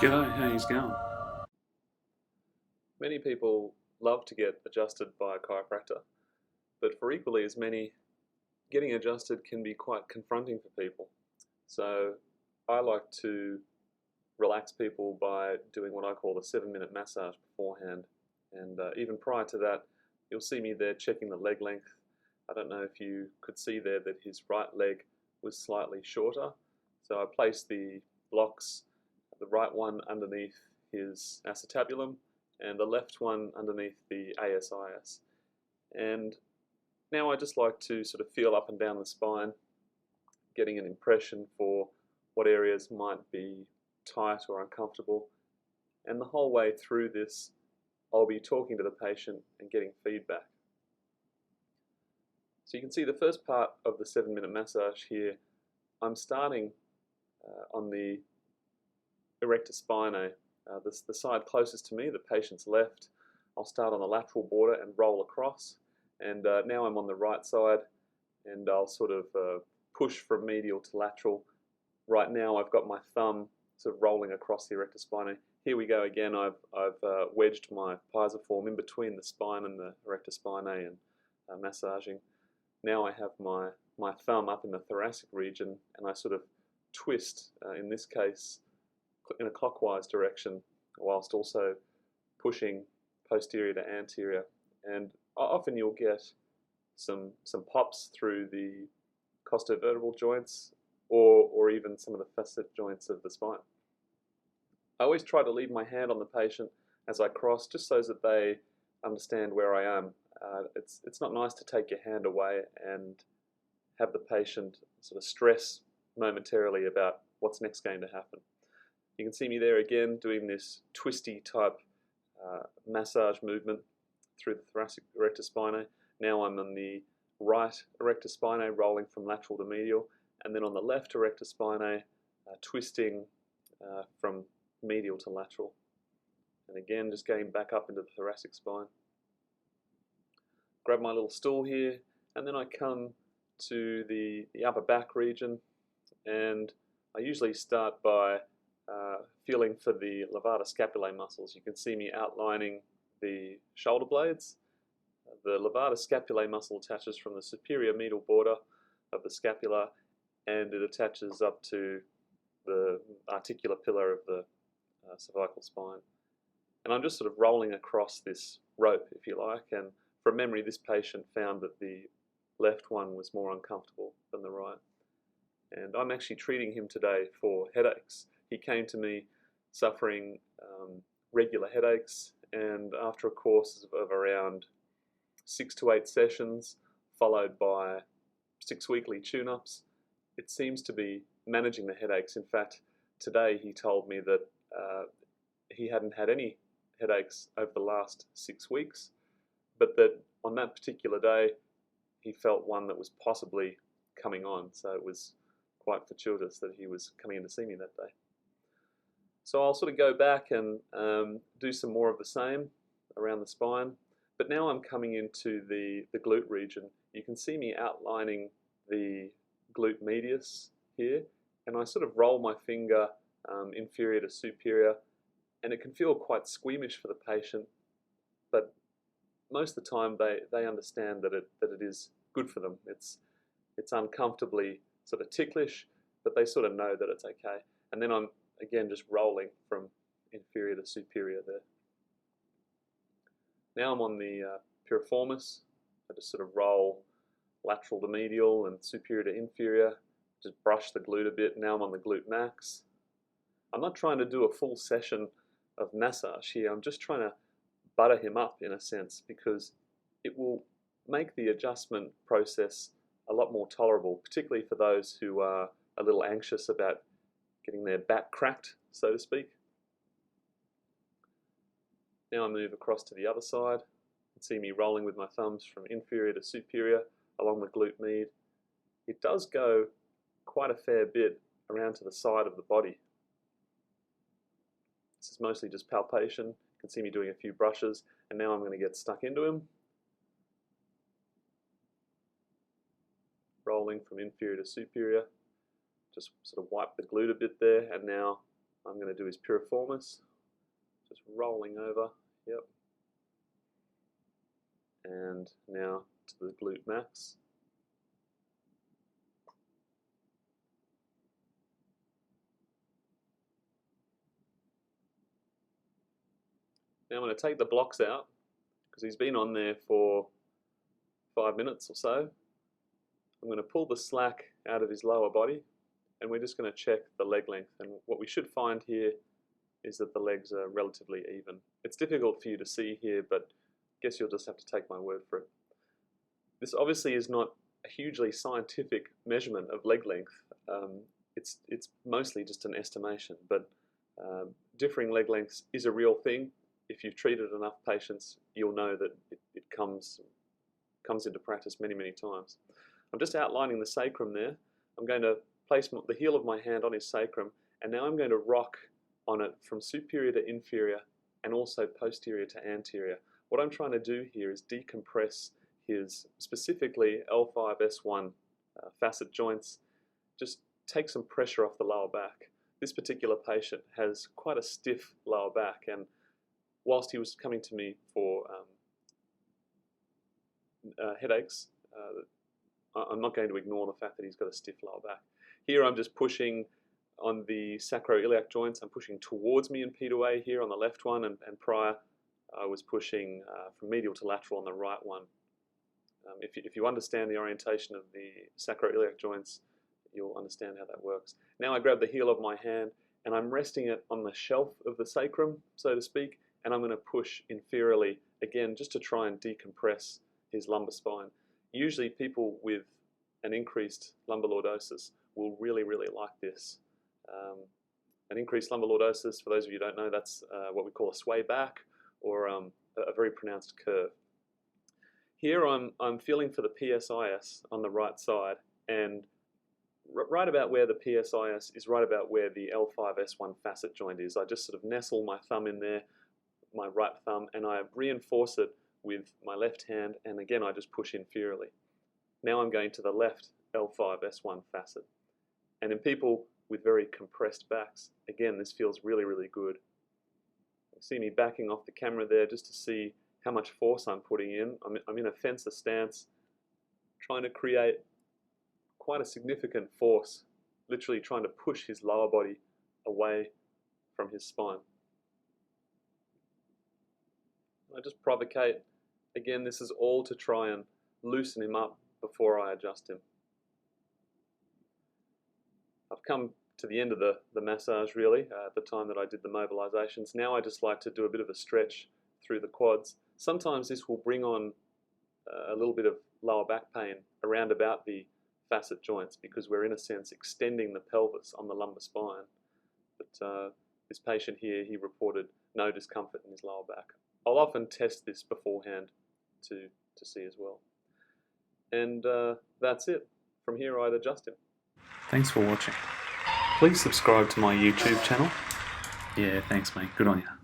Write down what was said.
G'day, how's going? Many people love to get adjusted by a chiropractor, but for equally as many, getting adjusted can be quite confronting for people. So I like to relax people by doing what I call the 7-minute massage beforehand. And even prior to that, you'll see me there checking the leg length. I don't know if you could see there that his right leg was slightly shorter. So I placed the blocks, the right one underneath his acetabulum and the left one underneath the ASIS. And now I just like to sort of feel up and down the spine, getting an impression for what areas might be tight or uncomfortable. And the whole way through this, I'll be talking to the patient and getting feedback. So you can see the first part of the 7-minute massage here, I'm starting on the erector spinae, the side closest to me, the patient's left. I'll start on the lateral border and roll across. And now I'm on the right side, and I'll sort of push from medial to lateral. Right now I've got my thumb sort of rolling across the erector spinae. Here we go again. I've wedged my pisiform in between the spine and the erector spinae and massaging. Now I have my thumb up in the thoracic region, and I sort of twist, in this case, in a clockwise direction, whilst also pushing posterior to anterior. And often you'll get some pops through the costovertebral joints or even some of the facet joints of the spine. I always try to leave my hand on the patient as I cross, just so that they understand where I am. It's not nice to take your hand away and have the patient sort of stress momentarily about what's next going to happen. You can see me there again doing this twisty type massage movement through the thoracic erector spinae. Now I'm on the right erector spinae, rolling from lateral to medial, and then on the left erector spinae, twisting from medial to lateral. And again, just going back up into the thoracic spine. Grab my little stool here, and then I come to the upper back region, and I usually start by feeling for the Levator scapulae muscles. You can see me outlining the shoulder blades. The Levator scapulae muscle attaches from the superior medial border of the scapula, and it attaches up to the articular pillar of the cervical spine. And I'm just sort of rolling across this rope, if you like, and from memory this patient found that the left one was more uncomfortable than the right. And I'm actually treating him today for headaches. He came to me suffering regular headaches, and after a course of around 6 to 8 sessions, followed by 6 weekly tune-ups, it seems to be managing the headaches. In fact, today he told me that he hadn't had any headaches over the last 6 weeks, but that on that particular day he felt one that was possibly coming on, so it was quite fortuitous that he was coming in to see me that day. So I'll sort of go back and do some more of the same around the spine, but now I'm coming into the glute region. You can see me outlining the glute medius here, and I sort of roll my finger inferior to superior, and it can feel quite squeamish for the patient, but most of the time they understand that it is good for them. It's uncomfortably sort of ticklish, but they sort of know that it's okay. And then I'm again just rolling from inferior to superior there. Now I'm on the Piriformis. I just sort of roll lateral to medial and superior to inferior, just brush the glute a bit. Now I'm on the Glute Max. I'm not trying to do a full session of massage here. I'm just trying to butter him up in a sense, because it will make the adjustment process a lot more tolerable, particularly for those who are a little anxious about getting their back cracked, so to speak. Now I move across to the other side. You can see me rolling with my thumbs from inferior to superior along the glute med. It does go quite a fair bit around to the side of the body. This is mostly just palpation. You can see me doing a few brushes, and now I'm going to get stuck into him. Rolling from inferior to superior. Just sort of wipe the glute a bit there, and now I'm going to do his Piriformis, just rolling over, yep. And now to the Glute Max. Now I'm going to take the blocks out because he's been on there for 5 minutes or so. I'm going to pull the slack out of his lower body and we're just going to check the leg length, and what we should find here is that the legs are relatively even. It's difficult for you to see here, but I guess you'll just have to take my word for it. This obviously is not a hugely scientific measurement of leg length. It's mostly just an estimation, but differing leg lengths is a real thing. If you've treated enough patients, you'll know that it comes into practice many, many times. I'm just outlining the sacrum there. I'm going to place the heel of my hand on his sacrum, and now I'm going to rock on it from superior to inferior and also posterior to anterior. What I'm trying to do here is decompress his specifically L5 S1 facet joints, just take some pressure off the lower back. This particular patient has quite a stiff lower back, and whilst he was coming to me for headaches, I'm not going to ignore the fact that he's got a stiff lower back. Here I'm just pushing on the sacroiliac joints. I'm pushing towards me in P2A here on the left one, and prior I was pushing from medial to lateral on the right one. If you understand the orientation of the sacroiliac joints, you'll understand how that works. Now I grab the heel of my hand and I'm resting it on the shelf of the sacrum, so to speak, and I'm going to push inferiorly, again, just to try and decompress his lumbar spine. Usually people with an increased lumbar lordosis will really, really like this. An increased lumbar lordosis, for those of you who don't know, that's what we call a sway back, or a very pronounced curve. Here I'm feeling for the PSIS on the right side, and right about where the PSIS is right about where the L5 S1 Facet joint is. I just sort of nestle my thumb in there, my right thumb, and I reinforce it with my left hand, and again I just push inferiorly. Now I'm going to the left L5 S1 Facet. And in people with very compressed backs, again, this feels really, really good. You see me backing off the camera there just to see how much force I'm putting in. I'm in a fencer stance, trying to create quite a significant force, literally trying to push his lower body away from his spine. I just provocate. Again, this is all to try and loosen him up before I adjust him. I've come to the end of the massage really, at the time that I did the mobilizations. Now I just like to do a bit of a stretch through the quads. Sometimes this will bring on a little bit of lower back pain around about the facet joints, because we're in a sense extending the pelvis on the lumbar spine. But this patient here, he reported no discomfort in his lower back. I'll often test this beforehand to see as well. And that's it. From here I'd adjust him. Thanks for watching. Please subscribe to my YouTube channel. Yeah, thanks mate. Good on you.